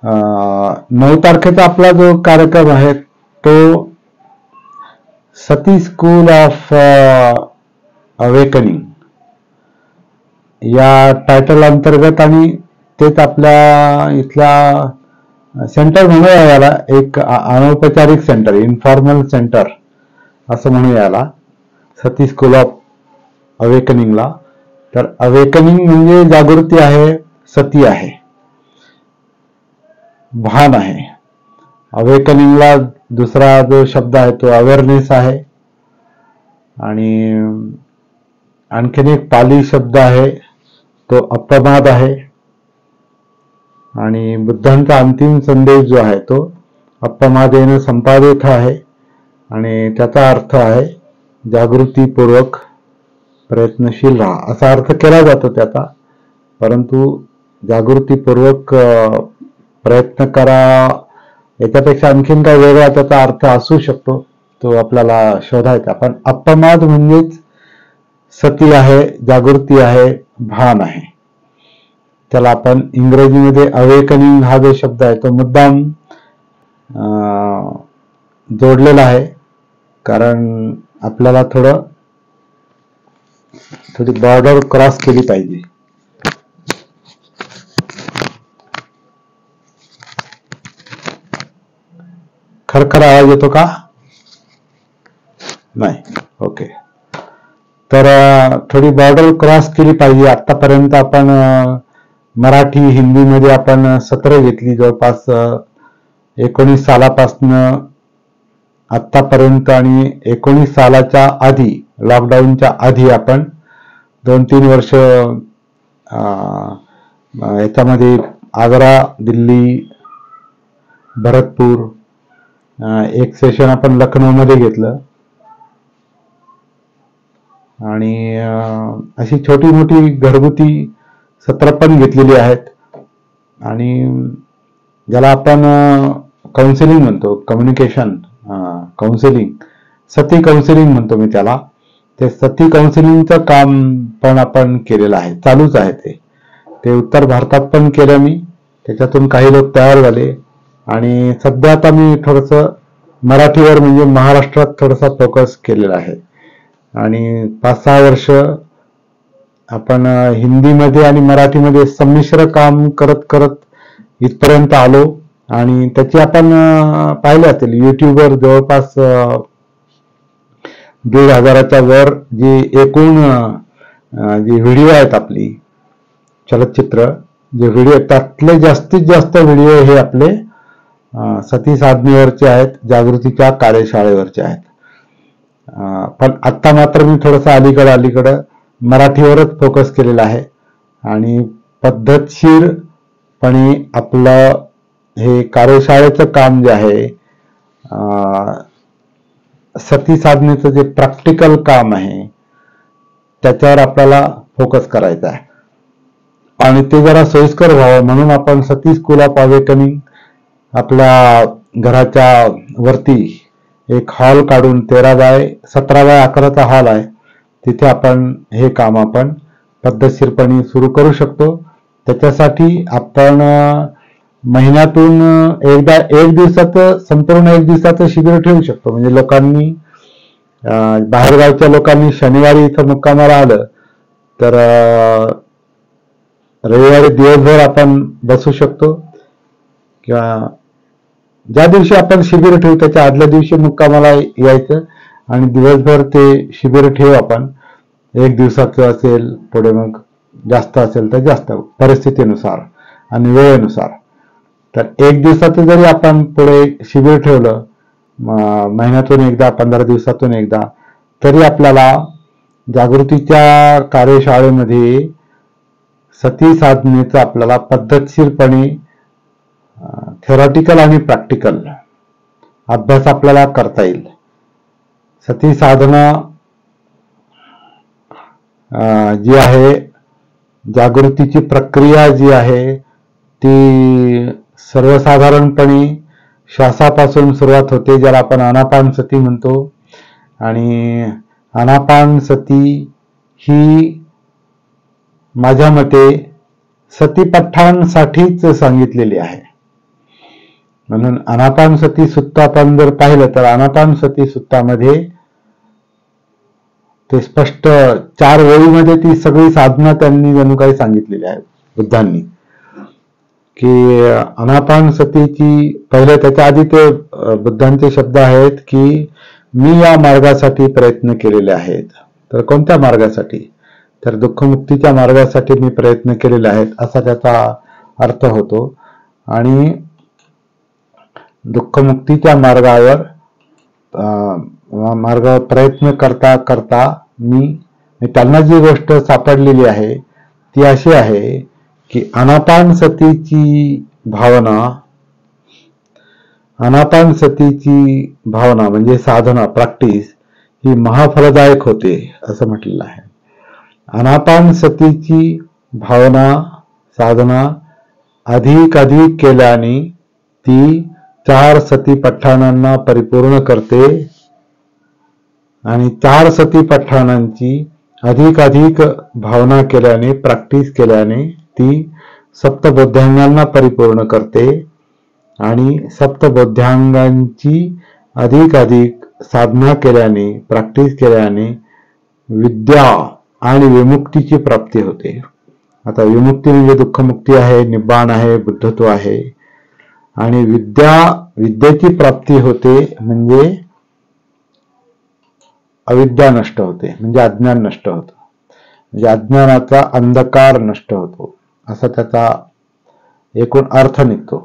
9 तारखेचा आपला जो कार्यक्रम आहे तो सती स्कूल ऑफ अवेकनिंग या टायटल अंतर्गत, आणि तेच आपल्या इथल्या सेंटर म्हणूया याला, एक अनौपचारिक सेंटर, इन्फॉर्मल सेंटर असं म्हणूया याला, सती स्कूल ऑफ अवेकनिंगला. तर अवेकनिंग म्हणजे जागृती आहे, सती आहे, भान आहे. अवेकनिंगला दुसरा जो शब्द आहे तो अवेअरनेस आहे, आणि आणखीन एक पाली शब्द आहे तो अप्रमाद आहे, आणि बुद्धांचा अंतिम संदेश जो आहे तो अप्रमादेन संपादित आहे, आणि त्याचा अर्थ आहे जागृतीपूर्वक प्रयत्नशील राहा, असा अर्थ केला जातो त्याचा. परंतु जागृतीपूर्वक प्रयत्न करा याच्यापेक्षा आणखीन काही वेगळा त्याचा अर्थ असू शकतो, तो आपल्याला शोधायचा. पण अप्रमाद म्हणजेच सती आहे, जागृती आहे, भान आहे. त्याला आपण इंग्रजीमध्ये अवेकनिंग हा जो शब्द आहे तो मुद्दाम जोडलेला आहे, कारण आपल्याला थोडी बॉर्डर क्रॉस केली पाहिजे. खरखर आवाज येतो का? नाही. ओके. तर थोडी बॉर्डर क्रॉस केली पाहिजे. आतापर्यंत आपण मराठी हिंदीमध्ये आपण सत्र घेतली, जवळपास 19 सालापासून आतापर्यंत, आणि 19 सालाच्या आधी, लॉकडाऊनच्या आधी आपण 2-3 वर्ष याच्यामध्ये आग्रा, दिल्ली, भरतपूर, एक सेशन आपण लखनौमध्ये घेतलं, आणि अशी छोटी मोठी घरगुती सत्र पण घेतलेली आहेत. आणि ज्याला आपण काउन्सिलिंग म्हणतो, कम्युनिकेशन काउन्सिलिंग, सती काउन्सिलिंग म्हणतो मी त्याला. ते सती काउन्सिलिंगचं काम पण आपण केलेलं आहे, चालूच आहे. ते उत्तर भारतात पण केलं मी, त्याच्यातून काही लोक तयार झाले, आणि सध्या आता मी थोडंसं मराठीवर म्हणजे महाराष्ट्रात थोडासा फोकस केलेला आहे. आणि 5-6 वर्ष आपण हिंदीमध्ये आणि मराठीमध्ये संमिश्र काम करत करत इथपर्यंत आलो, आणि त्याची आपण पाहिले असेल युट्यूबवर जवळपास 1,500च्या वर जे एकूण जे व्हिडिओ आहेत, आपली चलचित्र जे व्हिडिओ, त्यातले जास्तीत जास्त व्हिडिओ हे आपले सती साधनेवरचे आहेत, जागृतीच्या कार्यशाळेवरचे आहेत. पण आत्ता मात्र मी थोडंसं अलीकडं मराठीवरच फोकस केलेला आहे, आणि पद्धतशीरपणे आपलं हे कार्यशाळेचं काम जे आहे, सती साधनेचं जे प्रॅक्टिकल काम आहे त्याच्यावर आपल्याला फोकस करायचा आहे, आणि ते जरा सोयीस्कर व्हावं म्हणून आपण सती स्कूल ऑफ अवेकनिंग आपल्या घराच्या वरती एक हॉल काढून 17x11 हॉल आहे, तिथे आपण हे काम आपण पद्धतशीरपणे सुरू करू शकतो. त्याच्यासाठी आपण महिन्यातून एकदा संपूर्ण 1 दिवसाचं शिबिर ठेवू शकतो. म्हणजे लोकांनी, बाहेरगावच्या लोकांनी शनिवारी इथं मुक्कामाला आलं तर रविवारी दिवसभर आपण बसू शकतो, किंवा ज्या दिवशी आपण शिबिर ठेवू त्याच्या आदल्या दिवशी मुक्कामाला यायचं, आणि दिवसभर ते शिबिर ठेवू आपण. 1 दिवसाचं असेल, पुढे मग जास्त असेल तर जास्त, परिस्थितीनुसार आणि वेळेनुसार. तर 1 दिवसाचं जरी आपण पुढे शिबिर ठेवलं, महिन्यातून एकदा, 15 दिवसातून एकदा, तरी आपल्याला जागृतीच्या कार्यशाळेमध्ये सती साधनेचा आपल्याला पद्धतशीरपणे थेरॉटिकल आणि प्रॅक्टिकल अभ्यास आपल्याला करता येईल. सती साधना जी आहे, जागृतीची प्रक्रिया जी आहे, ती सर्वसाधारणपणे श्वासापासून सुरुवात होते, ज्याला आपण आनापान सती म्हणतो. आणि आनापान सती ही माझ्या मते सतीपठ्ठांसाठीच सांगितलेली आहे. म्हणून आनापानसती सुत्त आपण जर पाहिलं तर आनापानसती सुत्तामध्ये ते स्पष्ट 4 ओळीमध्ये ती सगळी साधना त्यांनी जणू काही सांगितलेली आहे बुद्धांनी, की आनापानसतीची पहिले त्याच्या आधी ते बुद्धांचे शब्द आहेत की मी या मार्गासाठी प्रयत्न केलेले आहेत. तर कोणत्या मार्गासाठी? तर दुःखमुक्तीच्या मार्गासाठी मी प्रयत्न केलेले आहेत असा त्याचा अर्थ होतो. आणि दुःखमुक्तीच्या मार्गावर प्रयत्न करता करता मी त्यांना जी गोष्ट सापडलेली आहे ती अशी आहे की आनापानसतीची भावना म्हणजे साधना, प्रॅक्टिस ही महाफलदायक होते असं म्हटलेलं आहे. आनापानसतीची भावना, साधना अधिक केल्याने ती 4 सतीपठ्ठानांना परिपूर्ण करते आणि 4 सतीपठ्ठानांची अधिक भावना केल्याने, प्रॅक्टिस केल्याने ती सप्तबोध्यांगांना परिपूर्ण करते आणि सप्तबोध्यांगांची अधिक साधना केल्याने, प्रॅक्टिस केल्याने विद्या आणि विमुक्तीची प्राप्ती होते. आता विमुक्ती म्हणजे दुःखमुक्ती आहे, निब्बाण आहे, बुद्धत्व आहे. आणि विद्येची प्राप्ती होते म्हणजे अविद्या नष्ट होते, म्हणजे अज्ञान नष्ट होतं, म्हणजे अज्ञानाचा अंधकार नष्ट होतो असा त्याचा एकूण अर्थ निघतो.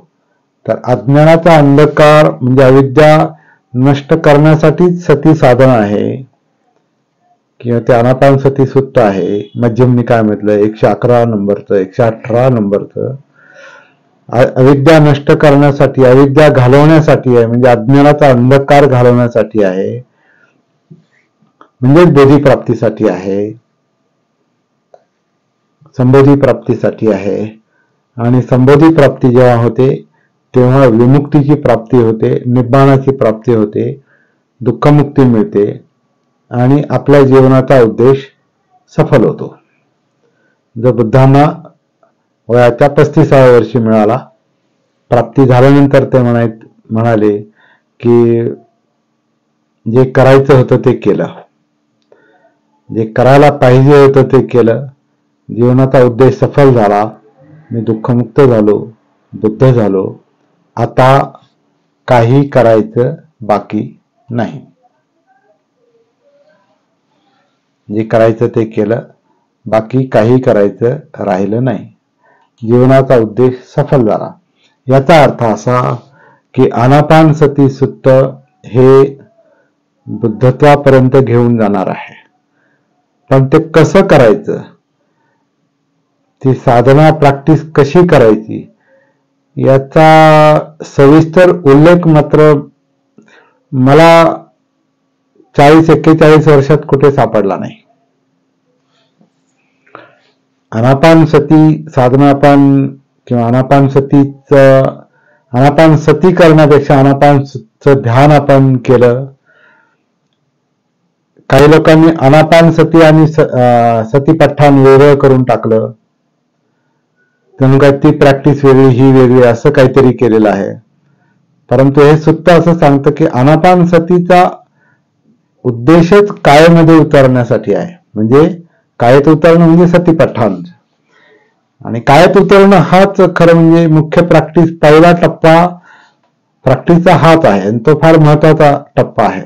तर अज्ञानाचा अंधकार म्हणजे अविद्या नष्ट करण्यासाठीच सती साधना आहे किंवा ते आनापानसती सुत्त आहे. मध्यम निकायामधलं 111 नंबरचं, 118 नंबरचं अविद्या नष्ट करण्यासाठी, अविद्या घालवण्यासाठी आहे, म्हणजे अज्ञानाचा अंधकार घालवण्यासाठी आहे, म्हणजे बोधिप्राप्तीसाठी आहे, संबोधी प्राप्तीसाठी आहे. आणि संबोधी प्राप्ती जेव्हा होते तेव्हा विमुक्तीची प्राप्ती होते, निब्बाणाची प्राप्ती होते, दुःखमुक्ती मिळते आणि आपल्या जीवनाचा उद्देश सफल होतो. जर बुद्धांना वयाच्या 35व्या वर्षी मिळाला, प्राप्ती झाल्यानंतर ते म्हणाले की जे करायचं होतं ते केलं, जे करायला पाहिजे होतं ते केलं, जीवनाचा उद्देश सफल झाला, मी दुःखमुक्त झालो, बुद्ध झालो, आता काही करायचं बाकी नाही. जे करायचं ते केलं, बाकी काही करायचं राहिलं नाही, जीवनाचा उद्देश सफल झाला. याचा अर्थ असा की आनापानसती सुत्त हे बुद्धत्वापर्यंत घेऊन जाणार आहे. पण ते कसं करायचं, ती साधना प्रॅक्टिस कशी करायची याचा सविस्तर उल्लेख मात्र मला 40-41 वर्षात कुठे सापडला नाही. आनापानसती साधना किंवा आनापानसती करण्यापेक्षा आनापानचं ध्यान आपण केलं. काही लोकांनी आनापानसती आणि सतीपठ्ठान वेगळं करून टाकलं, ती प्रॅक्टिस वेगळी, ही वेगळी, असं काहीतरी केलेलं आहे. परंतु हे सुत्त असं सांगतं की आनापानसतीचा उद्देशच कायेमध्ये उतरण्यासाठी आहे. म्हणजे कायेत उतरणं म्हणजे सतीपठ्ठान, आणि कायेत उतरणं हाच खरं म्हणजे मुख्य प्रॅक्टिस, पहिला टप्पा प्रॅक्टिसचा हाच आहे आणि तो फार महत्वाचा टप्पा आहे.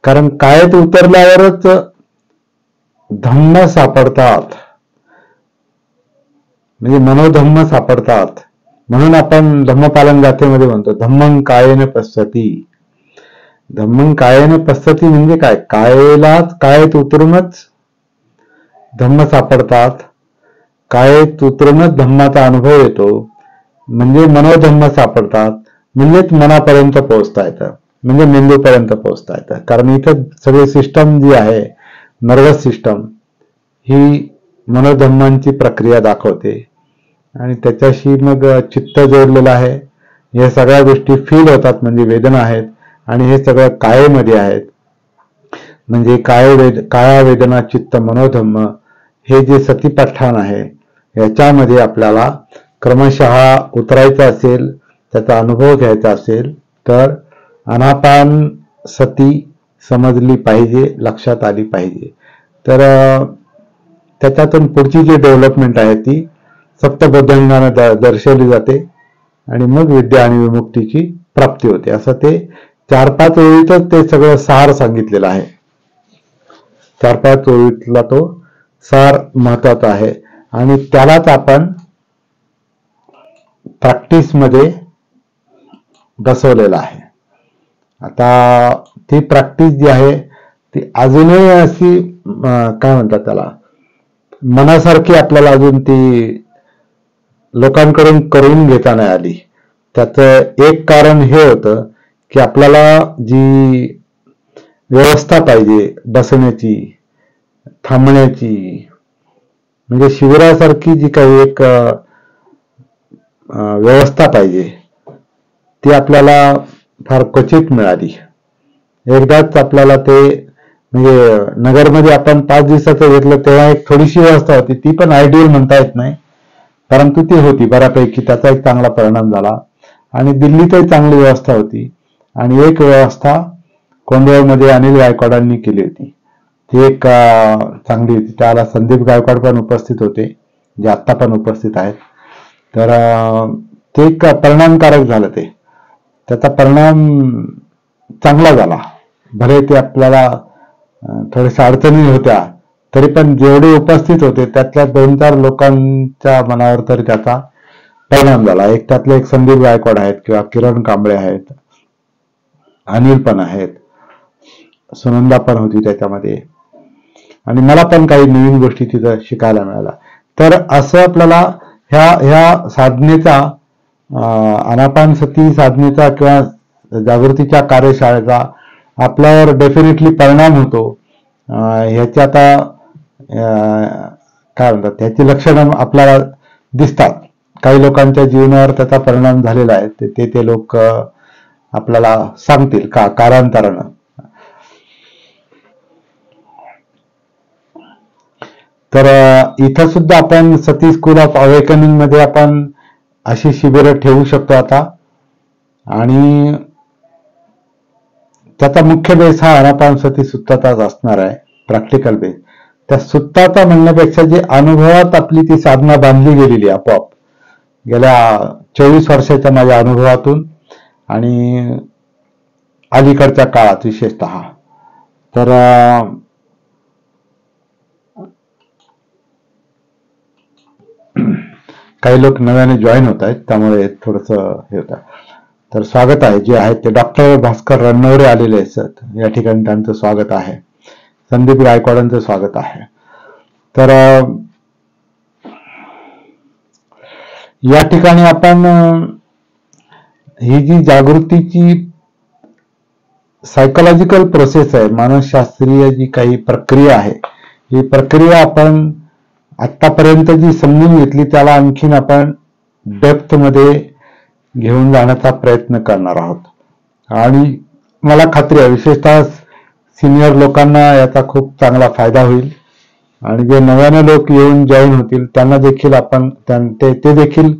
कारण कायेत उतरल्यावरच धम्म सापडतात, म्हणजे मनोधम्म सापडतात. म्हणून आपण धम्मपालन गाथेमध्ये म्हणतो धम्मं कायेन पश्यति. धम्मं कायेन पश्यति म्हणजे काय, कायेत उतरूनच धम्म सापडतात, कायेत उतरूनच धम्माचा अनुभव येतो, म्हणजे मनोधम्म सापडतात, म्हणजेच मनापर्यंत पोहोचता येतं, म्हणजे मेंदूपर्यंत पोहोचता येतं. कारण इथं सगळी सिस्टम जी आहे, नर्वस सिस्टम, ही मनोधम्मांची प्रक्रिया दाखवते आणि त्याच्याशी मग चित्त जोडलेलं आहे. या सगळ्या गोष्टी फील होतात, म्हणजे वेदना आहेत, आणि हे सगळं कायेमध्ये आहेत. म्हणजे काया वेदना चित्त मनोधम्म हे जे सतीपठ्ठान आहे याच्यामध्ये आपल्याला क्रमशः उतरायचं असेल त्याचा अनुभव घ्यायचा असेल तर आनापान सती समजली पाहिजे, लक्षात आली पाहिजे. तर त्याच्यातून पुढची जी डेव्हलपमेंट आहे ती सप्तबोधांगाने दर्शवली जाते आणि मग विद्या आणि विमुक्तीची प्राप्ती होते. असं ते 4-5 ओळीतच ते सगळं सार सांगितलेलं आहे. 4-5 ओळीतला तो सार महत्वाचा आहे आणि त्यालाच आपण प्रॅक्टिस मध्ये बसवलेला आहे. आता ती प्रॅक्टिस जी आहे ती अजूनही अशी काय म्हणतात त्याला, मनासारखी आपल्याला अजून ती लोकांकडून करून घेता नाही आली. त्याचं एक कारण हे होतं की आपल्याला जी व्यवस्था पाहिजे बसण्याची, थांबण्याची, म्हणजे शिबिरासारखी जी काही एक व्यवस्था पाहिजे ती आपल्याला फार क्वचित मिळाली. एकदाच आपल्याला ते, म्हणजे नगरमध्ये आपण 5 दिवसाचं घेतलं तेव्हा एक थोडीशी व्यवस्था होती, ती पण आयडियल म्हणता येत नाही, परंतु ती होती बऱ्यापैकी. त्याचा एक चांगला परिणाम झाला. आणि दिल्लीतही चांगली व्यवस्था होती. आणि एक व्यवस्था कोंडवळमध्ये अनिल गायकवाडांनी केली होती, ती एक चांगली होती. त्याला संदीप गायकवाड पण उपस्थित होते, जे आत्ता पण उपस्थित आहेत. तर ते एक परिणामकारक झालं. त्याचा परिणाम चांगला झाला. भले ते आपल्याला थोड्याशा अडचणी होत्या, तरी पण जेवढे उपस्थित होते त्यातल्या 2-4 लोकांच्या मनावर तरी त्याचा परिणाम झाला. त्यातले एक संदीप गायकवाड आहेत किंवा किरण कांबळे आहेत, अनिल पण आहेत, सुनंदा पण होती त्याच्यामध्ये, आणि मला पण काही नवीन गोष्टी तिथं शिकायला मिळाल्या. तर असं आपल्याला ह्या साधनेचा, आनापान सती साधनेचा किंवा जागृतीच्या कार्यशाळेचा आपल्यावर डेफिनेटली परिणाम होतो. ह्याची आता काय म्हणतात, त्याची लक्षणं आपल्याला दिसतात. काही लोकांच्या जीवनावर त्याचा परिणाम झालेला आहे. ते लोक आपल्याला सांगतील का कालांतरानं. तर इथं सुद्धा आपण सती स्कूल ऑफ अवेकनिंग मध्ये आपण अशी शिबिरं ठेवू शकतो आता. आणि त्याचा मुख्य बेस हा आनापान सती सुत्ताचाच असणार आहे, प्रॅक्टिकल बेस. त्या सुत्ताचा म्हणण्यापेक्षा जे अनुभवात आपली ती साधना बांधली गेलेली आपोआप गेल्या 24 वर्षाच्या माझ्या अनुभवातून आणि अलीकडच्या काळात विशेषतः. तर काही लोक नव्याने जॉईन होत आहेत, त्यामुळे थोडस हे होतं. तर स्वागत आहे. जे आहेत ते डॉक्टर भास्कर रन्नवरे आलेले आहेत या ठिकाणी, त्यांचं स्वागत आहे. संदीप गायकवाडांचं स्वागत आहे. तर या ठिकाणी आपण ही जी जागृतीची सायकोलॉजिकल प्रोसेस आहे, मानसशास्त्रीय जी काही प्रक्रिया आहे, ही प्रक्रिया आपण आतापर्यंत जी समजून घेतली त्याला आणखीन आपण डेप्थ मध्ये घेऊन जाण्याचा प्रयत्न करणार आहोत. आणि मला खात्री आहे विशेषतः सिनियर लोकांना याचा खूप चांगला फायदा होईल. आणि जे नव्याने लोक येऊन जॉईन होतील त्यांना देखील आपण ते देखील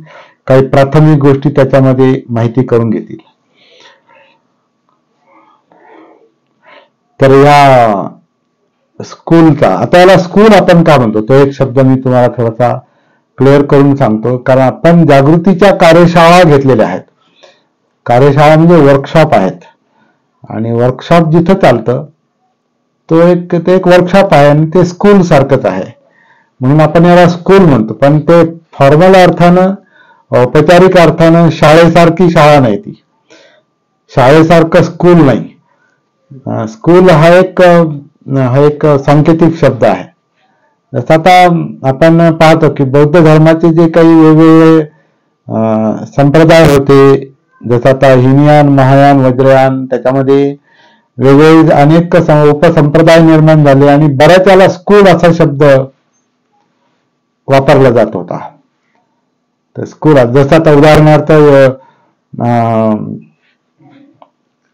काही प्राथमिक गोष्टी त्याच्यामध्ये माहिती करून घेतील. तर या स्कूलचा, आता याला स्कूल आपण का म्हणतो तो एक शब्द मी तुम्हाला थोडासा क्लिअर करून सांगतो. कारण आपण जागृतीच्या कार्यशाळा घेतलेल्या आहेत. कार्यशाळा म्हणजे वर्कशॉप आहेत. आणि वर्कशॉप जिथं चालतं ते एक वर्कशॉप आहे आणि ते स्कूल सारखंच आहे, म्हणून आपण याला स्कूल म्हणतो. पण ते फॉर्मल अर्थानं, औपचारिक अर्थानं शाळेसारखी शाळा नाही, ती शाळेसारखं स्कूल नाही. स्कूल हा एक सांकेतिक शब्द आहे. जसं आता आपण पाहतो की बौद्ध धर्माचे जे काही वेगवेगळे संप्रदाय होते, जसं आता हिनयान, महायान, वज्रयान, त्याच्यामध्ये वेगवेगळे अनेक उपसंप्रदाय निर्माण झाले आणि बऱ्याच याला स्कूल असा शब्द वापरला जात होता. तर स्कूल जसं आता उदाहरणार्थ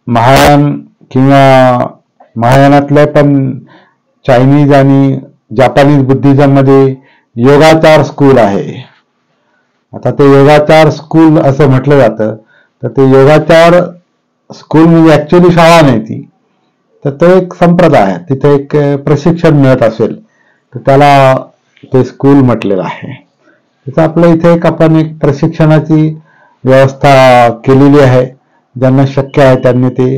महायान किंवा महायानातल्या पण चायनीज आणि जापानीज बुद्धिझम मध्ये योगाचार स्कूल आहे. आता ते योगाचार स्कूल असं म्हटलं जातं, तर ते योगाचार स्कूल म्हणजे ऍक्च्युअली शाळा नाही ती, तर तो एक संप्रदाय आहे, तिथे एक प्रशिक्षण मिळत असेल तर त्याला ते स्कूल म्हटलेलं आहे. तसं आपल्या इथे आपण एक प्रशिक्षणाची व्यवस्था केलेली आहे. ज्यांना शक्य आहे त्यांनी ते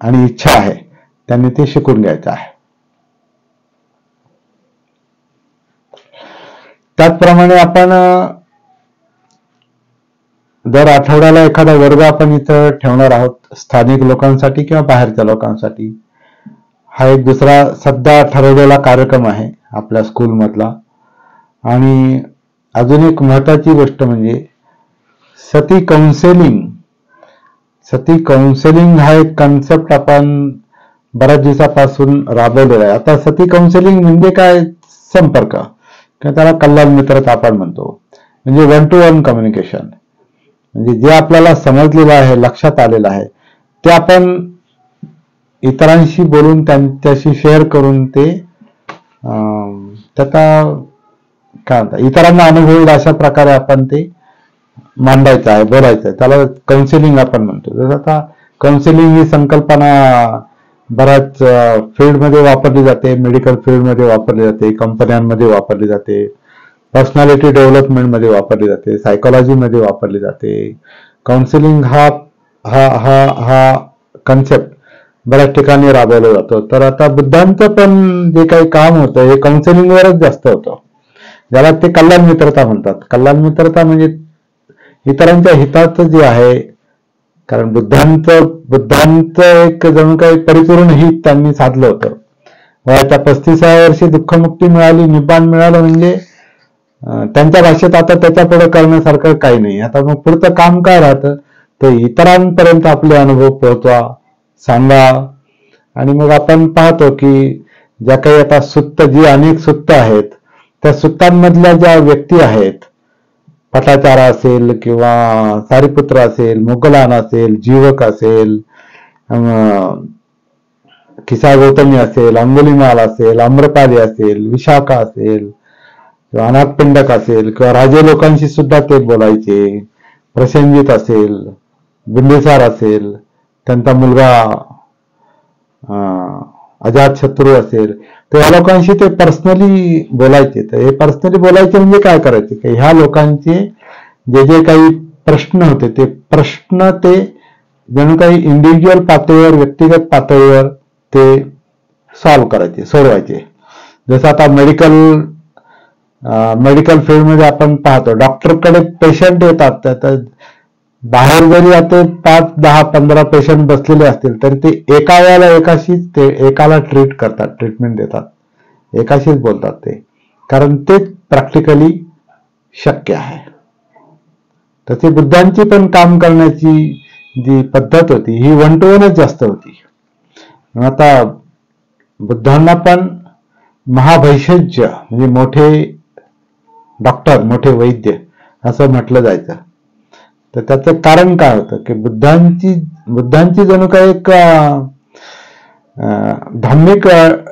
आणि इच्छा आहे त्यांनी ते शिकून घ्यायचं आहे. त्याचप्रमाणे आपण दर आठवड्याला एखादा वर्ग आपण इथं ठेवणार आहोत, स्थानिक लोकांसाठी किंवा बाहेरच्या लोकांसाठी. हा एक दुसरा सध्या ठरवलेला कार्यक्रम आहे आपल्या स्कूलमधला. आणि अजून एक महत्वाची गोष्ट म्हणजे सती काउन्सिलिंग. सती काउन्सिलिंग हा एक कन्सेप्ट आपण बऱ्याच दिवसापासून राबवलेला आहे. आता सती काउन्सिलिंग म्हणजे काय? संपर्क किंवा त्याला कल्याण मित्रता आपण म्हणतो. म्हणजे 1 to 1 कम्युनिकेशन. म्हणजे जे आपल्याला समजलेलं आहे, लक्षात आलेलं आहे, ते आपण इतरांशी बोलून त्यांच्याशी शेअर करून ते त्याचा काय म्हणतात इतरांना अनुभव येईल अशा प्रकारे आपण ते मांडायचं आहे, बोलायचं आहे. त्याला काउन्सिलिंग आपण म्हणतो. जसं आता काउन्सिलिंग ही संकल्पना बऱ्याच फील्डमध्ये वापरली जाते. मेडिकल फील्डमध्ये वापरली जाते, कंपन्यांमध्ये वापरली जाते, पर्सनॅलिटी डेव्हलपमेंटमध्ये वापरली जाते, सायकोलॉजीमध्ये वापरली जाते. काउन्सिलिंग हा हा हा हा कन्सेप्ट बऱ्याच ठिकाणी राबवला जातो. तर आता बुद्धांचं पण जे काही काम होतं हे काउन्सिलिंगवरच जास्त होतं, ज्याला ते कल्याण मित्रता म्हणतात. कल्याण मित्रता म्हणजे इतरांच्या हिताचं जे आहे, कारण बुद्धांचं एक जणू काही परिपूर्ण हित त्यांनी साधलं होतं. वयाच्या 35व्या वर्षी दुःखमुक्ती मिळाली, निब्बाण मिळालं, म्हणजे त्यांच्या भाषेत आता त्याच्या पुढे करण्यासारखं काही नाही. आता मग पुढचं काम काय राहतं, ते इतरांपर्यंत आपले अनुभव पोहोचवा, सांगा. आणि मग आपण पाहतो की ज्या काही आता जी अनेक सुत्त आहेत, त्या सुत्तांमधल्या ज्या व्यक्ती आहेत, पटाचारा असेल किंवा सारिपुत्र असेल, मोगलान असेल, जीवक असेल, खिसा गौतमी असेल, अंगुलीमाल असेल, आम्रपाली असेल, विशाखा असेल किंवा अनाथपिंडक असेल किंवा राजे लोकांशी सुद्धा ते बोलायचे, प्रसेनजित असेल, बिंबिसार असेल, त्यांचा मुलगा अजातशत्रू असेल, तर ह्या लोकांशी ते पर्सनली बोलायचे. तर हे पर्सनली बोलायचे म्हणजे काय करायचे की ह्या लोकांचे जे जे काही प्रश्न होते ते प्रश्न ते जणू काही इंडिव्हिज्युअल पातळीवर, व्यक्तिगत पातळीवर ते सॉल्व्ह करायचे, सोडवायचे. जसं आता मेडिकल फील्डमध्ये आपण पाहतो, डॉक्टरकडे पेशंट येतात, तर बाहेर जरी आता 5, 10, 15 पेशंट बसलेले असतील तरी ते एका वेळेला एकाला ट्रीट करतात, ट्रीटमेंट देतात, एकाशीच बोलतात ते, कारण ते प्रॅक्टिकली शक्य आहे. तशी बुद्धांची पण काम करण्याची जी पद्धत होती ही 1 to 1च जास्त होती. आता बुद्धांना पण महाभैषज्य म्हणजे मोठे डॉक्टर, मोठे वैद्य असं म्हटलं जायचं. तर त्याचं कारण काय होतं की बुद्धांची जणू काही एक धार्मिक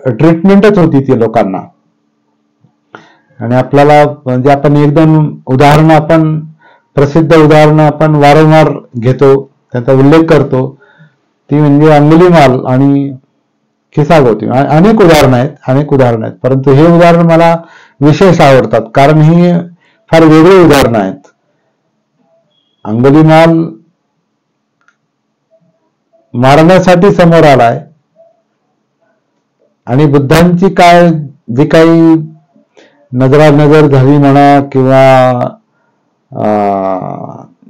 ट्रीटमेंटच होती ती लोकांना. आणि आपल्याला म्हणजे आपण 1-2 उदाहरणं, आपण प्रसिद्ध उदाहरणं आपण वारंवार घेतो, त्याचा उल्लेख करतो. ती म्हणजे अंगुलीमाल आणि खिसा गौतमी. अनेक उदाहरणं आहेत, परंतु हे उदाहरण मला विशेष आवडतात कारण ही फार वेगळी उदाहरणं आहेत. अंगुलीमाल मारण्यासाठी समोर आलाय आणि बुद्धांची जी काही नजरानजर झाली म्हणा किंवा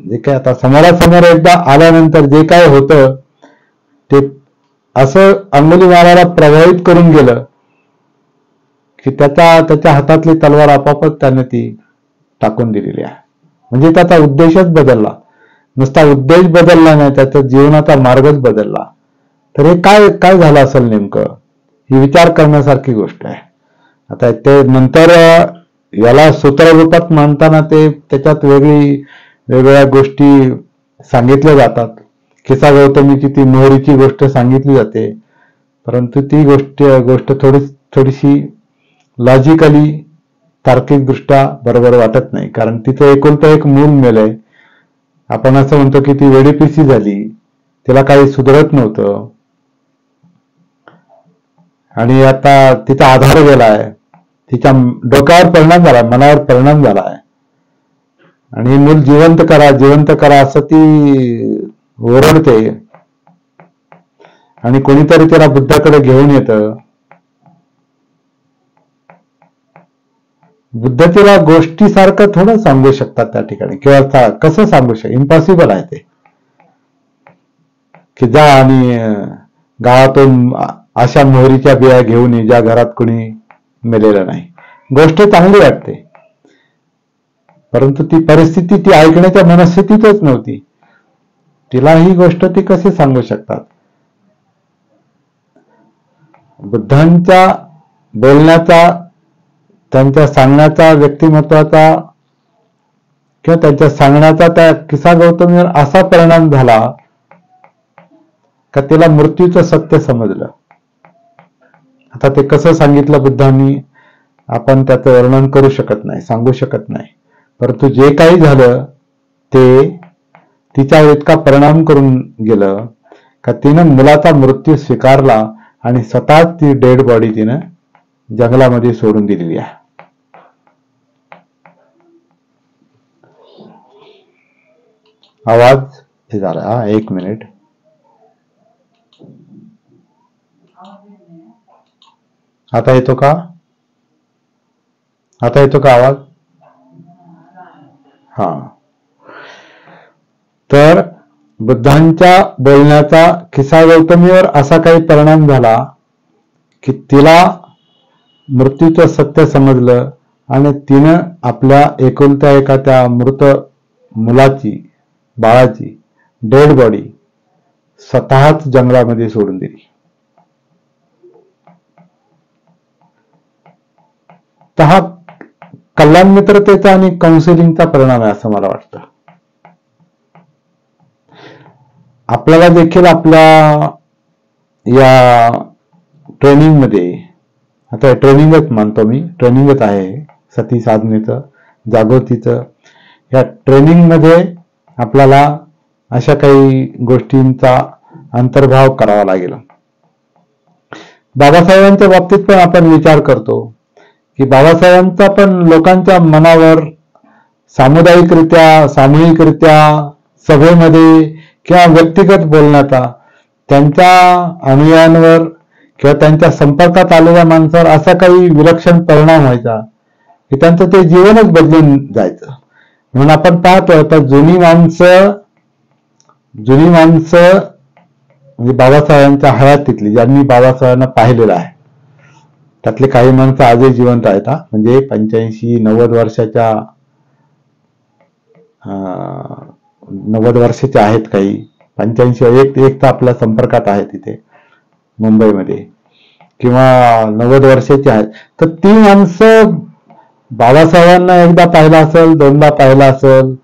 जे काय आता समोरासमोर एकदा आल्यानंतर जे काय होतं ते असं अंगुलीमालाला प्रभावित करून गेलं की त्याच्या हातातली तलवार आपापच त्याने ती टाकून दिलेली आहे. म्हणजे त्याचा उद्देशच बदलला. नुसता उद्देश बदलला नाही, त्याचा जीवनाचा मार्गच बदलला. तर हे काय झालं असेल नेमकं, ही विचार करण्यासारखी गोष्ट आहे. आता ते नंतर याला सूत्ररूपात मांडताना त्याच्यात वेगवेगळ्या गोष्टी सांगितल्या जातात. खिसा गौतमीची ती मोहरीची गोष्ट सांगितली जाते, परंतु ती गोष्ट थोडीशी लॉजिकली तार्किकदृष्ट्या बरोबर वाटत नाही, कारण तिचं एकुलतं एक मूल मेलंय आपण असं म्हणतो की ती वेडीपिसी झाली, तिला काही सुधरत नव्हतं आणि आता तिचा आधार गेलाय, तिच्या डोक्यावर परिणाम झाला, मनावर परिणाम झालाय आणि मूल जिवंत करा असं ती ओरडते आणि कोणीतरी तिला बुद्धाकडे घेऊन येतं. बुद्ध तिला गोष्टीसारखं थोडं सांगू शकतात त्या ठिकाणी, किंवा कसं सांगू शकतात, इम्पॉसिबल आहे ते, की जा आणि गावातून अशा मोहरीच्या बिया घेऊन ये ज्या घरात कुणी मेलेलं नाही. गोष्ट चांगली वाटते, परंतु ती परिस्थिती ती ऐकण्याच्या मनस्थितीतच नव्हती. तिला ही गोष्ट ती कशी सांगू शकतात. बुद्धांच्या बोलण्याचा, त्यांच्या सांगण्याचा, व्यक्तिमत्वाचा किंवा त्यांच्या सांगण्याचा त्या किसा गौतमीवर असा परिणाम झाला का तिला मृत्यूचं सत्य समजलं. आता ते कसं सांगितलं बुद्धांनी आपण त्याचं वर्णन करू शकत नाही, सांगू शकत नाही, परंतु जे काही झालं ते तिच्यावर इतका परिणाम करून गेलं का तिनं मुलाचा मृत्यू स्वीकारला आणि स्वतःच ती डेड बॉडी तिनं जंगलामध्ये सोडून दिलेली आहे. आवाज हे झाला, 1 मिनिट. आता येतो का? आता येतो का आवाज? हा. तर बुद्धांच्या बोलण्याचा किसा गौतमीवर असा काही परिणाम झाला की तिला मृत्यूचं सत्य समजलं आणि तिनं आपल्या एकुलत्या एका त्या मृत मुलाची, बाळाची डेड बॉडी स्वतःच जंगलामध्ये सोडून दिली. तर हा कल्याण मित्रतेचा आणि काउन्सिलिंगचा परिणाम आहे असं मला वाटतं. आपल्याला देखील आपल्या या ट्रेनिंगमध्ये, आता ट्रेनिंगच मानतो मी, ट्रेनिंगच आहे सती साधनेचं, जागृतीचं, या ट्रेनिंगमध्ये आपल्याला अशा काही गोष्टींचा अंतर्भाव करावा लागेल. बाबासाहेबांच्या बाबतीत पण आपण विचार करतो की बाबासाहेबांचा पण लोकांच्या मनावर सामुदायिकरित्या, सामूहिकरित्या, सभेमध्ये किंवा व्यक्तिगत बोलण्याचा त्यांच्या अनुयायांवर किंवा त्यांच्या संपर्कात आलेल्या माणसावर असा काही विलक्षण परिणाम व्हायचा की त्यांचं ते जीवनच बदलून जायचं. म्हणून आपण पाहतो आता जुनी माणसं म्हणजे बाबासाहेबांच्या हयातीतली, ज्यांनी बाबासाहेबांना पाहिलेलं आहे, त्यातले काही माणसं आजही जिवंत आहेत. म्हणजे 85-90 वर्षाच्या 90 वर्षाचे आहेत, काही 85 एक तर आपल्या संपर्कात आहे तिथे मुंबईमध्ये, किंवा 90 वर्षाची आहेत. तर ती माणसं बाबासाहेबांना एकदा पाहिलं असेल, 2दा पाहिलं असेल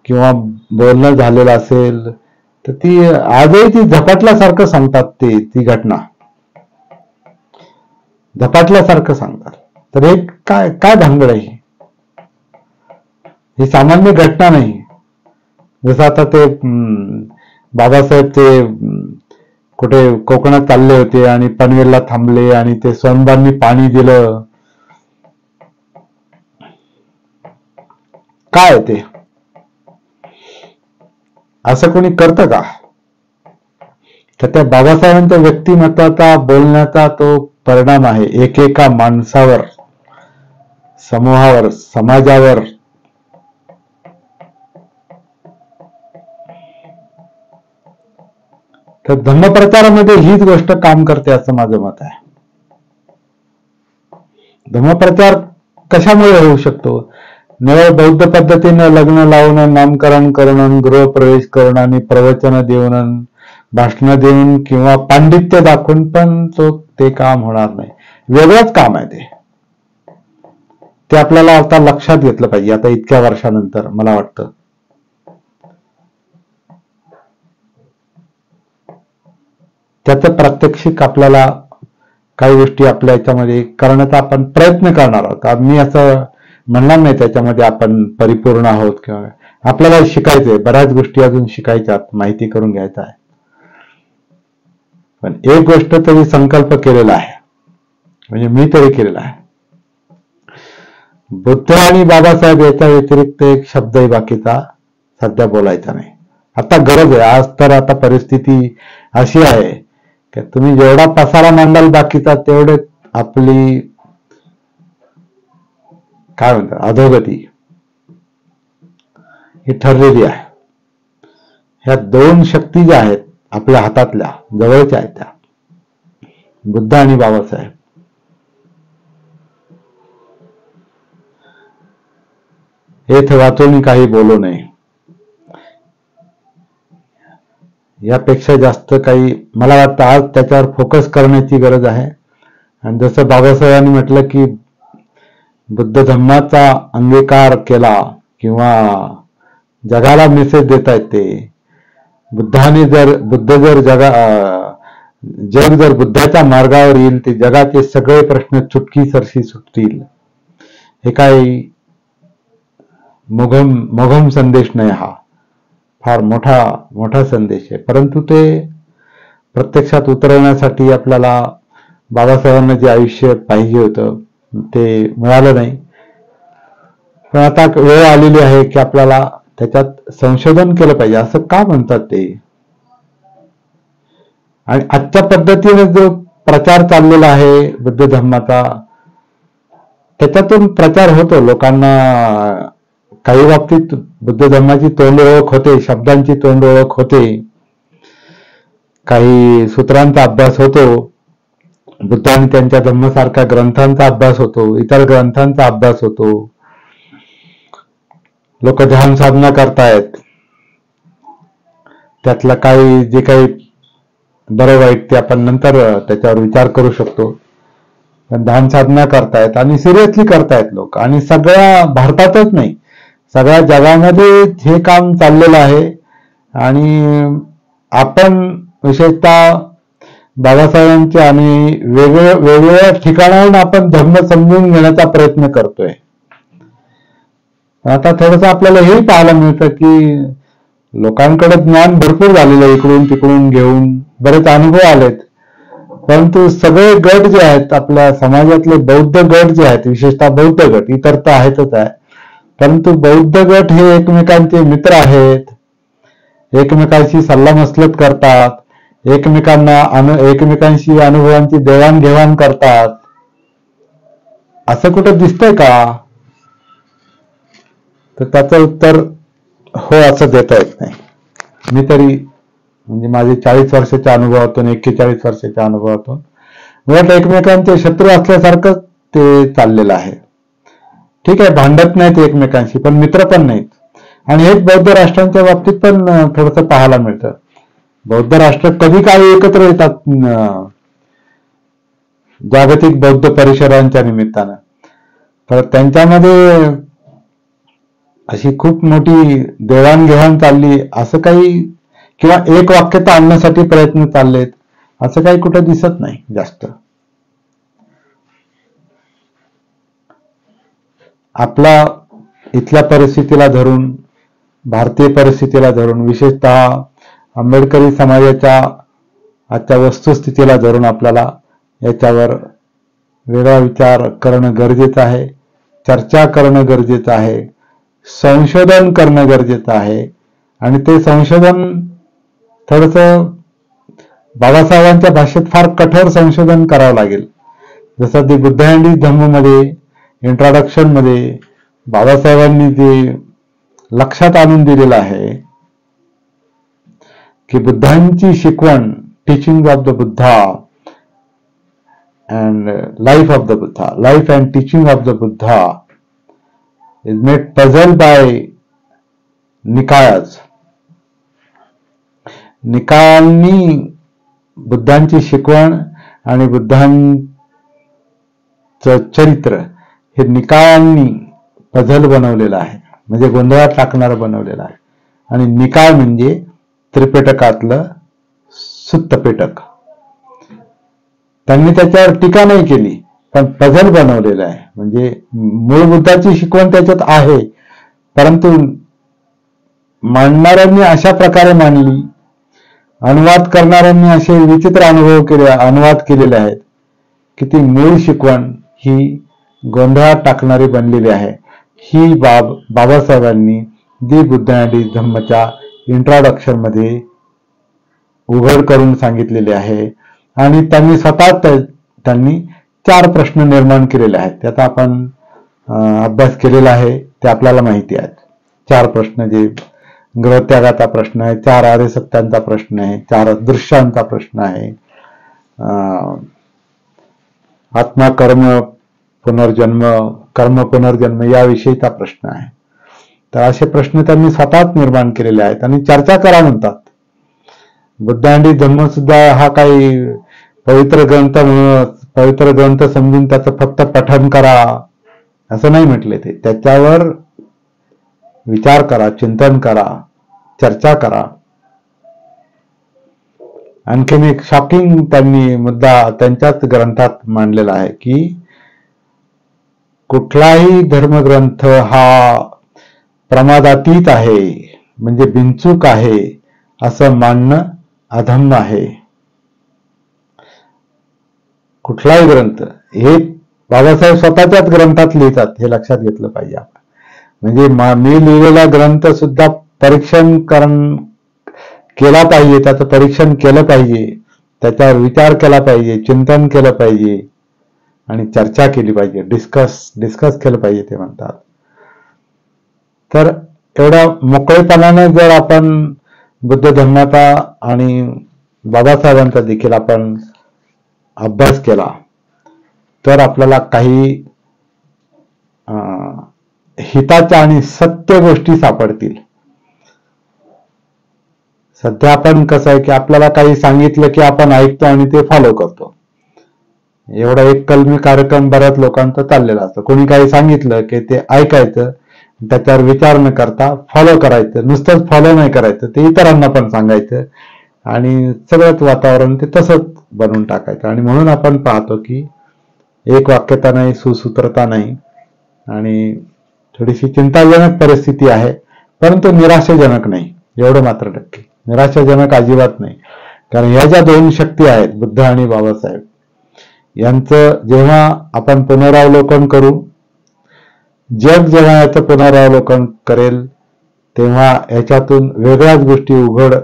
किंवा बोलणं झालेलं असेल, तर ती आजही ती झपाटल्यासारखं सांगतात. ती घटना झपाटल्यासारखं सांगतात. तर हे काय भानगड आहे? ही सामान्य घटना नाही. जसं आता ते बाबासाहेब ते कुठे कोकणात चालले होते आणि पनवेलला थांबले आणि ते सोनबांनी पाणी दिलं. काय ते असं कोणी करतं का? तर त्या बाबासाहेबांच्या व्यक्तिमत्वाचा, बोलण्याचा तो परिणाम आहे एकेका माणसावर, समूहावर, समाजावर. तर धम्मप्रचारामध्ये हीच गोष्ट काम करते असं माझं मत आहे. धम्मप्रचार कशामुळे होऊ शकतो? निव्वळ बौद्ध पद्धतीनं लग्न लावणं, नामकरण करणं, गृहप्रवेश करणं आणि प्रवचन देऊन, भाषण देऊन किंवा पांडित्य दाखवून पण ते काम होणार नाही. वेगळंच काम आहे ते आपल्याला आता लक्षात घेतलं पाहिजे. आता इतक्या वर्षानंतर मला वाटतं त्याचं प्रात्यक्षिक आपल्याला काही गोष्टी आपल्या याच्यामध्ये करण्याचा आपण प्रयत्न करणार आहोत. मी असं म्हणणार नाही त्याच्यामध्ये आपण परिपूर्ण आहोत किंवा, आपल्याला शिकायचंय, बऱ्याच गोष्टी अजून शिकायच्यात, माहिती करून घ्यायचा आहे. पण एक गोष्ट तरी संकल्प केलेला आहे, म्हणजे मी तरी केलेला आहे. बुद्ध आणि बाबासाहेब याच्या व्यतिरिक्त एक शब्दही बाकीचा सध्या बोलायचा नाही. आता गरज आहे. आज तर आता परिस्थिती अशी आहे की तुम्ही जेवढा पसारा मांडाल बाकीचा, तेवढे आपली काय म्हणतात अधोगती ही ठरलेली आहे. ह्या दोन शक्ती ज्या आहेत आपल्या हातातल्या जवळच्या आहेत, त्या बुद्ध आणि बाबासाहेब. हेच वाचून काही बोलू नये, यापेक्षा जास्त काही मला वाटतं आज त्याच्यावर फोकस करण्याची गरज आहे. आणि जसं बाबासाहेबांनी म्हटलं की बुद्ध धम्माचा अंगीकार केला किंवा जगाला मेसेज देता येते, जग जर बुद्धाच्या मार्गावर येईल ते जगाचे सगळे प्रश्न चुटकीसरशी सुटतील. हे काही मोघम संदेश नाही, हा फार मोठा संदेश आहे. परंतु ते प्रत्यक्षात उतरवण्यासाठी आपल्याला बाबासाहेबांना जे आयुष्य पाहिजे होतं ते मिळालं नाही. पण आता वेळ आलेली आहे की आपल्याला त्याच्यात संशोधन केलं पाहिजे. असं का म्हणतात ते? आणि आजच्या पद्धतीने जो प्रचार चाललेला आहे बुद्ध धर्माचा, त्याच्यातून प्रचार होतो. लोकांना काही बाबतीत बुद्ध धर्माची तोंड ओळख होते, शब्दांची तोंड ओळख होते, काही सूत्रांचा अभ्यास होतो, बुद्ध आणि त्यांच्या धम्मासारख्या ग्रंथांचा अभ्यास होतो, इतर ग्रंथांचा अभ्यास होतो. लोक ध्यान साधना करतायत, त्यातलं काही जे काही बरं वाईट ते आपण नंतर त्याच्यावर विचार करू शकतो. पण ध्यान साधना करतायत आणि सिरियसली करतायत लोक. आणि सगळ्या भारतातच नाही, सगळ्या जगामध्ये हे काम चाललेलं आहे. आणि आपण विशेषतः बाबासाहेबांचे आणि वेगवेगळ्या ठिकाणाहून आपण धर्म समजून घेण्याचा प्रयत्न करतोय. आता थोडंसं आपल्याला हेही पाहायला मिळतं की लोकांकडे ज्ञान भरपूर झालेलं आहे, इकडून तिकडून घेऊन बरेच अनुभव आलेत. परंतु सगळे गट जे आहेत आपल्या समाजातले, बौद्ध गट जे आहेत, विशेषतः बौद्ध गट, इतर तर आहेतच आहे, परंतु बौद्ध गट हे एकमेकांचे मित्र आहेत, एकमेकांशी सल्लामसलत करतात, एकमेकांशी अनुभवांची देवाणघेवाण करतात. असं कुठं दिसतंय का? तर त्याचं उत्तर हो असं देता येत नाही. मी तरी म्हणजे माझे 40 वर्षाच्या अनुभवातून, 41 वर्षाच्या अनुभवातून उलट एकमेकांचे शत्रू असल्यासारखं ते चाललेलं आहे. ठीक आहे, भांडत नाहीत एकमेकांशी, पण मित्र पण नाहीत. आणि हेच बौद्ध राष्ट्रांच्या बाबतीत पण थोडंसं पाहायला मिळतं. बौद्ध राष्ट्र कधी काळी एकत्र येतात जागतिक बौद्ध परिषदांच्या निमित्तानं, तर त्यांच्यामध्ये अशी खूप मोठी देवाणघेवाण चालली असं काही, किंवा एक वाक्यता आणण्यासाठी प्रयत्न चाललेत असं काही कुठं दिसत नाही जास्त. आपला इथल्या परिस्थितीला धरून, भारतीय परिस्थितीला धरून, विशेषतः आंबेडकरी समाजाच्या आजच्या वस्तुस्थितीला धरून आपल्याला याच्यावर वेगळा विचार करणं गरजेचं आहे, चर्चा करणं गरजेचं आहे, संशोधन करणं गरजेचं आहे. आणि ते संशोधन थोडंसं बाबासाहेबांच्या भाषेत फार कठोर संशोधन करावं लागेल. जसं ते बुद्ध अँड धम्ममध्ये इंट्रोडक्शन मध्ये बाबासाहेबांनी जे लक्षात आणून दिलेलं आहे की बुद्धांची शिकवण, teaching of the Buddha and life of the Buddha, life and teaching of the Buddha is made puzzle by निकायज. निकायांनी बुद्धांची शिकवण आणि बुद्धांचं चरित्र हे निकायांनी पझल बनवलेलं आहे, म्हणजे गोंधळात टाकणारं बनवलेलं आहे. आणि निकाय म्हणजे त्रिपिटकातलं सुत्तपिटक. त्यांनी त्याच्यावर टीका नाही केली, पण पझल बनवलेलं आहे. म्हणजे मूळ बुद्धाची शिकवण त्याच्यात आहे, परंतु मांडणाऱ्यांनी अशा प्रकारे मांडली, अनुवाद करणाऱ्यांनी असे विचित्र अनुवाद केलेले आहेत की ती मूळ शिकवण ही गोंधळात टाकणारी बनलेली आहे. ही बाब बाबासाहेबांनी दि बुद्ध अँड हिज धम्मच्या इंट्रोडक्शन मध्ये उघड करून सांगितलेले आहे. आणि त्यांनी स्वतः त्यांनी 4 प्रश्न निर्माण केलेले आहेत. त्याचा आपण अभ्यास केलेला आहे, ते आपल्याला माहिती आहेत. 4 प्रश्न, जे ग्रहत्यागाचा प्रश्न आहे, 4 आर्य सत्यांचा प्रश्न आहे, 4 दृश्यांचा प्रश्न आहे, आत्मा कर्म पुनर्जन्म, कर्म पुनर्जन्म याविषयीचा प्रश्न आहे. तर असे प्रश्न त्यांनी स्वतःच निर्माण केलेले आहेत आणि चर्चा करा म्हणतात. बुद्ध अँड हिज धम्म सुद्धा हा काही पवित्र ग्रंथ समजून त्याचं फक्त पठण करा असं नाही म्हटले. ते त्याच्यावर विचार करा, चिंतन करा, चर्चा करा. आणखीन एक शॉकिंग त्यांनी मुद्दा त्यांच्याच ग्रंथात मांडलेला आहे की कुठलाही धर्मग्रंथ हा प्रमादातीत आहे, म्हणजे बिनचूक आहे असं मानणं अधम्य आहे. कुठलाही ग्रंथ, हे बाबासाहेब स्वतःच्याच ग्रंथात लिहितात, हे लक्षात घेतलं पाहिजे आपण. म्हणजे मी लिहिलेला ग्रंथ सुद्धा परीक्षण केला पाहिजे, त्याचं परीक्षण केलं पाहिजे, त्याच्यावर विचार केला पाहिजे, चिंतन केलं पाहिजे आणि चर्चा केली पाहिजे, डिस्कस केलं पाहिजे ते म्हणतात. तर एवढ्या मोकळेपणाने जर आपण बुद्ध धर्माचा आणि बाबासाहेबांचा देखील आपण अभ्यास केला तर आपल्याला काही हिताच्या आणि सत्य गोष्टी सापडतील. सध्या आपण कसं आहे की आपल्याला काही सांगितलं की आपण ऐकतो आणि ते फॉलो करतो. एवढा एक कलमी कार्यक्रम बऱ्याच लोकांचा चाललेला असतो. कोणी काही सांगितलं की ते ऐकायचं, त्याच्यावर विचार न करता फॉलो करायचं. नुसतंच फॉलो नाही करायचं, ते इतरांना पण सांगायचं आणि सगळंच वातावरण ते तसंच बनवून टाकायचं. आणि म्हणून आपण पाहतो की एक वाक्यता नाही, सुसूत्रता नाही आणि थोडीशी चिंताजनक परिस्थिती आहे, परंतु निराशाजनक नाही. एवढं मात्र नक्की निराशाजनक अजिबात नाही. कारण ह्या ज्या 2 शक्ती आहेत, बुद्ध आणि बाबासाहेब, यांचं जेव्हा आपण पुनरावलोकन करू, जग जेव्हा याचं पुनरावलोकन करेल, तेव्हा याच्यातून वेगळ्याच गोष्टी उघड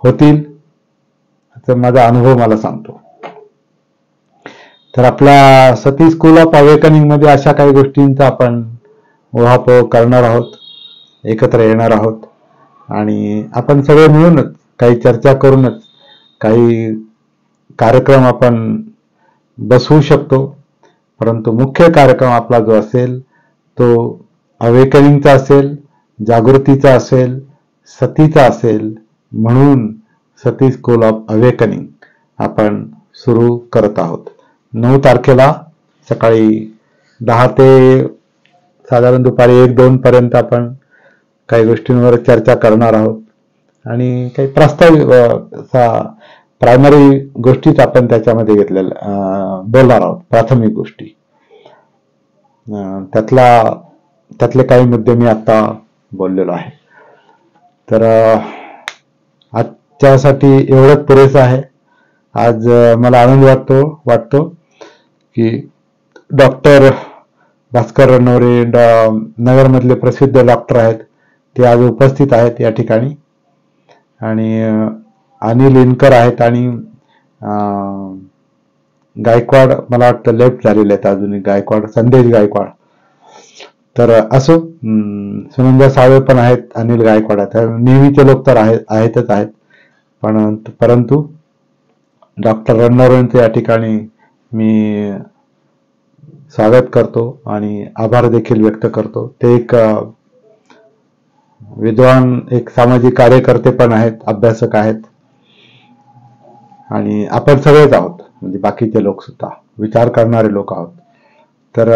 होतील, असं माझा अनुभव मला सांगतो. तर आपल्या सती स्कूल ऑफ अवेकनिंग मध्ये अशा काही गोष्टींचा आपण उहापोह करणार आहोत, एकत्र येणार आहोत आणि आपण सगळे मिळूनच काही चर्चा करूनच काही कार्यक्रम आपण बसवू शकतो. परंतु मुख्य कार्यक्रम आपला जो असेल तो अवेकनिंगचा असेल, जागृतीचा असेल, सतीचा असेल. म्हणून सती स्कूल ऑफ अवेकनिंग आपण सुरू करत आहोत. 9 तारखेला सकाळी 10 ते साधारण दुपारी 1-2 पर्यंत आपण काही गोष्टींवर चर्चा करणार आहोत आणि काही प्रास्ताविक प्रायमरी गोष्टीच आपण त्याच्यामध्ये घेतलेल्या बोलणार आहोत. प्राथमिक गोष्टी, त्यातले काही मुद्दे मी आता बोललेलो आहे. तर आजच्यासाठी एवढंच पुरेसं आहे. आज मला आनंद वाटतो की डॉक्टर भास्कर रणनवरे नगरमधले प्रसिद्ध डॉक्टर आहेत, ते आज उपस्थित आहेत या ठिकाणी. आणि अनिल इनकर आहेत आणि गायकवाड, मला वाटतं लेफ्ट झालेले आहेत अजूनही, गायकवाड, संदेश गायकवाड. तर असो, सुनंदा साळवे पण आहेत, अनिल गायकवाड आहेत. नेहमीचे लोक तर आहेतच आहेत, परंतु डॉक्टर रणनवरेंचे या ठिकाणी मी स्वागत करतो आणि आभार देखील व्यक्त करतो. ते एक विद्वान, एक सामाजिक कार्यकर्ते पण आहेत, अभ्यासक आहेत आणि आपण सगळेच आहोत, म्हणजे बाकीचे लोक सुद्धा विचार करणारे लोक आहोत. तर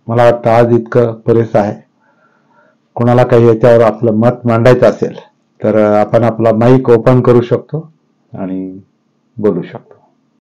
मला वाटतं आज इतकं पुरेसं आहे. कोणाला काही याच्यावर आपलं मत मांडायचं असेल तर आपण आपला माईक ओपन करू शकतो आणि बोलू शकतो.